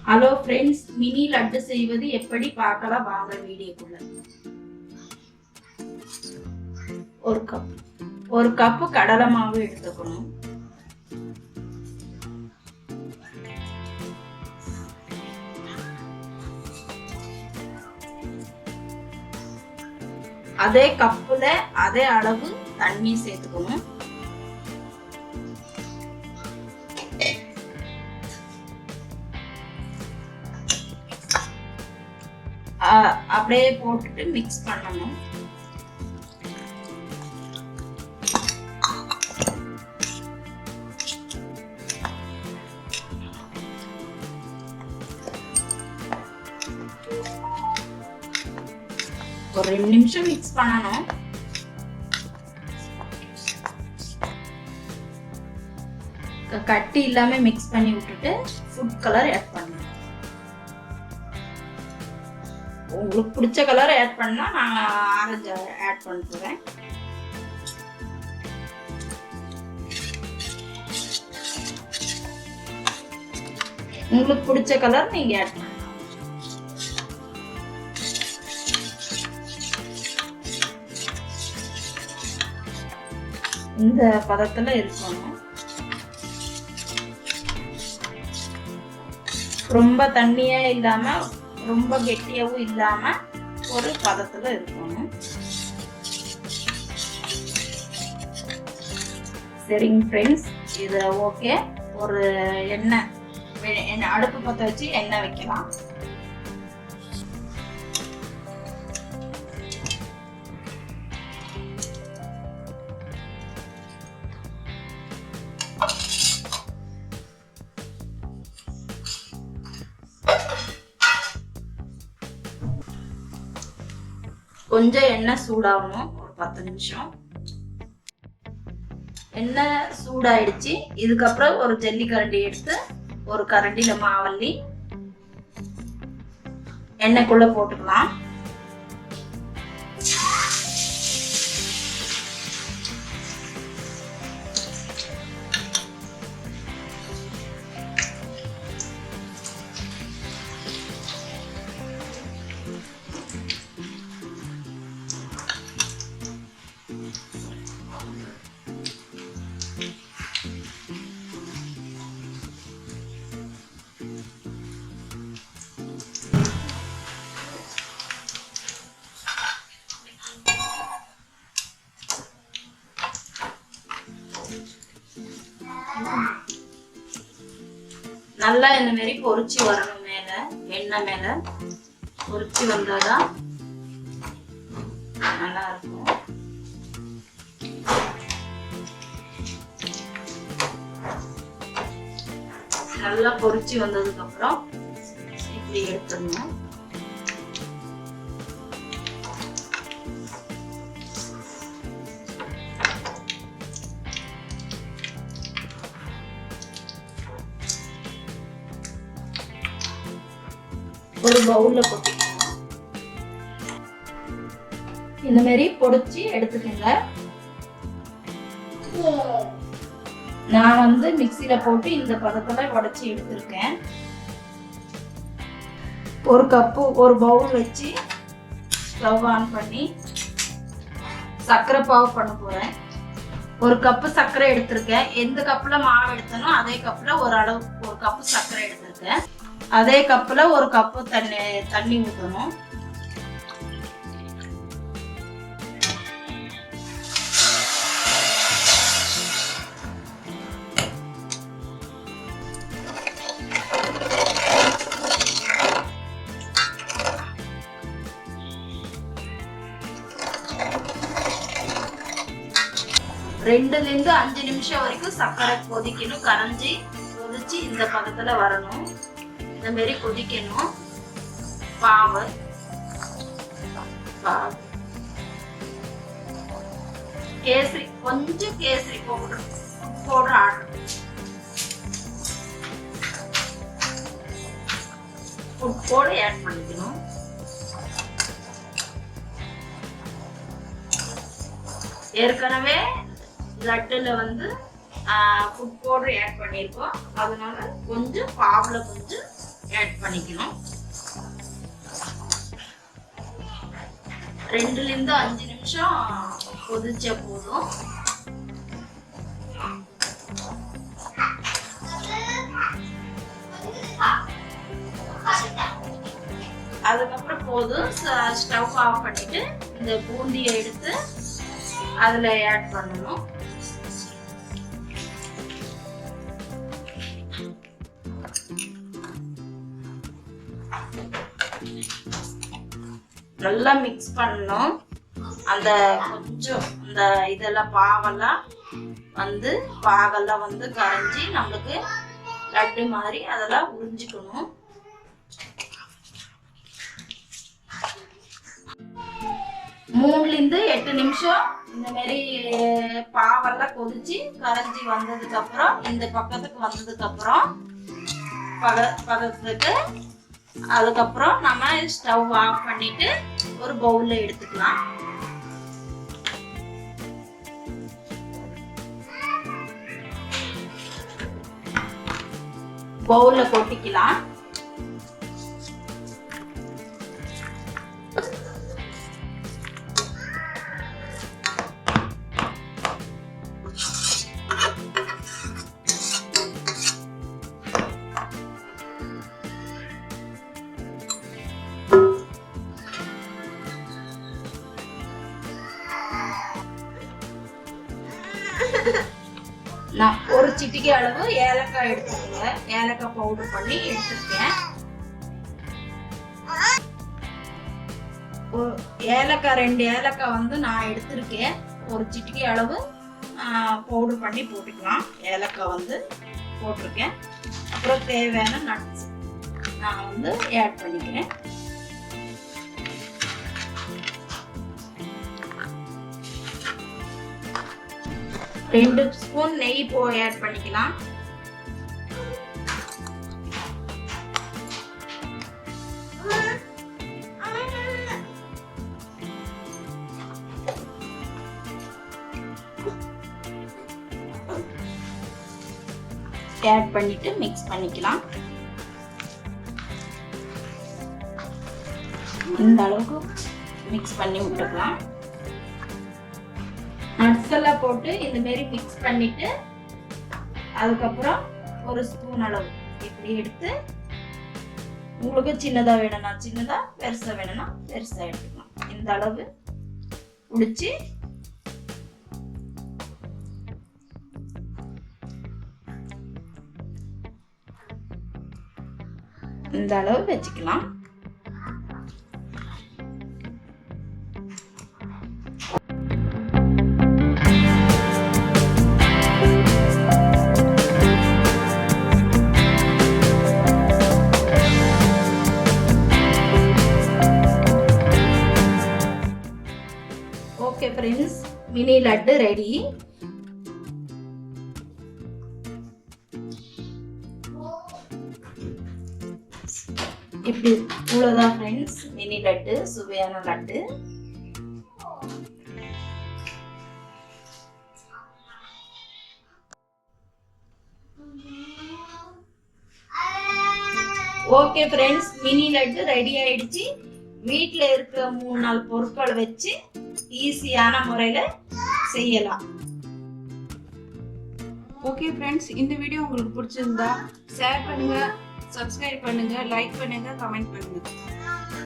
Hello friends, mini laddu செய்வது எப்படி பார்க்கலாம் வாங்க வீடியோக்குள்ள. ஒரு கப்பு கடலை மாவு எடுத்துக்கணும். அதே கப்புல அதே அளவு தண்ணி சேர்த்துக்கணும். அப்படியே போட்டுட்டு மிக்ஸ் பண்ணணும். ஒரு 2 நிமிஷம் மிக்ஸ் பண்ணணும். கட்டி இல்லாம மிக்ஸ் பண்ணி விட்டுட்டு ஃபுட் கலர் ஆட் பண்ணணும். உங்களுக்கு பிடிச்ச கலர் ஆட் பண்ணா நான் ஆரஞ்சு ஆட் பண்ணுறேன். உங்களுக்கு பிடிச்ச கலர் நீங்க ஆட் பண்ணலாம். இந்த பதத்துல இருக்கணும். ரொம்ப தண்ணியா இல்லாம ரொம்ப கெட்டியாவும் இல்லாம ஒரு பதத்துல இருக்கணும். சரிங்க ஃப்ரெண்ட்ஸ், இது ஓகே. ஒரு எண்ணெய் அடுப்பு பற்ற வச்சு எண்ணெய் வைக்கலாம். கொஞ்சம் எண்ணெய் சூடாகணும். ஒரு 10 நிமிஷம் எண்ணெய் சூடாயிடுச்சு. இதுக்கப்புறம் ஒரு ஜல்லி கரண்டி எடுத்து ஒரு கரண்டியில மாவல்லி எண்ணெய்க்குள்ள போட்டுக்கலாம். நல்லா இந்த மாதிரி பொரிச்சு வரணும். மேல எண்ணெய் மேல பொரிச்சு வந்தாதான் நல்லா இருக்கும். நல்லா பொரிச்சு வந்ததுக்கு அப்புறம் இப்படி எடுத்துடணும். ஒரு பவுல்ல கொட்டிக்கணும். இந்த மாதிரி பொடிச்சு எடுத்துக்கோங்க. நான் மிக்சியில போட்டு இந்த பதத்துல உடைச்சி எடுத்திருக்கேன். ஒரு கப்பு ஒரு பவுல் வச்சு ஸ்டவ் ஆன் பண்ணி சர்க்கரை பாவு பண்ண போறேன். ஒரு கப்பு சர்க்கரை எடுத்திருக்கேன். எந்த கப்புல மாவு எடுத்தனோ அதே கப்புல ஒரு கப்பு சர்க்கரை எடுத்திருக்கேன். அதே கப்புல ஒரு கப்பு தண்ணி ஊற்றணும். ரெண்டுல இருந்து 5 நிமிஷம் வரைக்கும் சர்க்கரை கொதிக்கணும். கொதிச்சு இந்த பதத்துல வரணும். இந்த மாதிரி கொதிக்கணும். பாவு கேசரி, கொஞ்சம் கேசரி பவுடர் ஆடணும். உப்போடு ஆட் பண்ணிக்கணும். ஏற்கனவே லட்டுல ஃபுட் பவுடர் ஆட் பண்ணியிருக்கோம். அதனால கொஞ்சம் பாவுல கொஞ்சம் ஆட் பண்ணிக்கணும். 2லிருந்து 5 நிமிஷம் கொதிச்ச போதும். அதுக்கப்புறம் போதும். ஸ்டவ் ஆஃப் பண்ணிட்டு இந்த பூந்தியை எடுத்து அதுல ஆட் பண்ணணும். நல்லா மிக்ஸ் பண்ணணும். அந்த கொஞ்சம் இந்த இதெல்லாம் பாகெல்லாம் வந்து கரைஞ்சி நம்மளுக்கு லட்டு மாதிரி அதெல்லாம் உறிஞ்சிக்கணும். மூணுலேருந்து 8 நிமிஷம் இந்த மாதிரி பாவெல்லாம் கொதிச்சு கரைஞ்சி வந்ததுக்கு அப்புறம் இந்த பக்கத்துக்கு வந்ததுக்கு அப்புறம் பதத்துக்கு அதுக்கப்புறம் நம்ம ஸ்டவ் ஆஃப் பண்ணிட்டு ஒரு பவுல்ல எடுத்துக்கலாம். பவுல்ல கொட்டிக்கலாம். நான் ஒரு சிட்டிகை அளவு ஏலக்காய் எடுத்துக்கோங்க. ஏலக்காய் பவுடர் பண்ணி எடுத்துருக்கேன். ஏலக்காய் 2 ஏலக்காய் வந்து நான் எடுத்திருக்கேன். ஒரு சிட்டிகை அளவு பவுடர் பண்ணி போட்டுக்கலாம். ஏலக்காய் வந்து போட்டிருக்கேன். அப்புறம் தேவையான நட்ஸ் நான் வந்து ஆட் பண்ணிக்கிறேன். ரெண்டு ஸ்பூன் நெய் ஆட் பண்ணிக்கலாம். ஆட் பண்ணிட்டு மிக்ஸ் பண்ணிக்கலாம். இந்த அளவுக்கு மிக்ஸ் பண்ணி விட்டுக்கலாம். நட்ஸ் எல்லாம் போட்டு இந்த மாதிரி மிக்ஸ் பண்ணிட்டு அதுக்கப்புறம் ஒரு ஸ்பூன் அளவு இப்படி எடுத்து உங்களுக்கு சின்னதா வேணும்னா சின்னதா, பெருசா வேணும்னா பெருசா எடுத்துக்கலாம். இந்த அளவு உடிச்சு இந்த அளவு வச்சுக்கலாம். Okay friends, mini laddu ready. இப்படி இவ்வளவுதான் ஃப்ரெண்ட்ஸ், மினி லட்டு, சுவையான laddu. Okay friends, mini laddu ready ஆயிடுச்சு. வீட்ல இருக்க 3-4 பொருட்களை வச்சு ஈஸியான முறையில செய்யலாம். ஓகே ஃப்ரெண்ட்ஸ், இந்த வீடியோ உங்களுக்கு பிடிச்சிருந்தா ஷேர் பண்ணுங்க, சப்ஸ்கிரைப் பண்ணுங்க, லைக் பண்ணுங்க, கமெண்ட் பண்ணுங்க.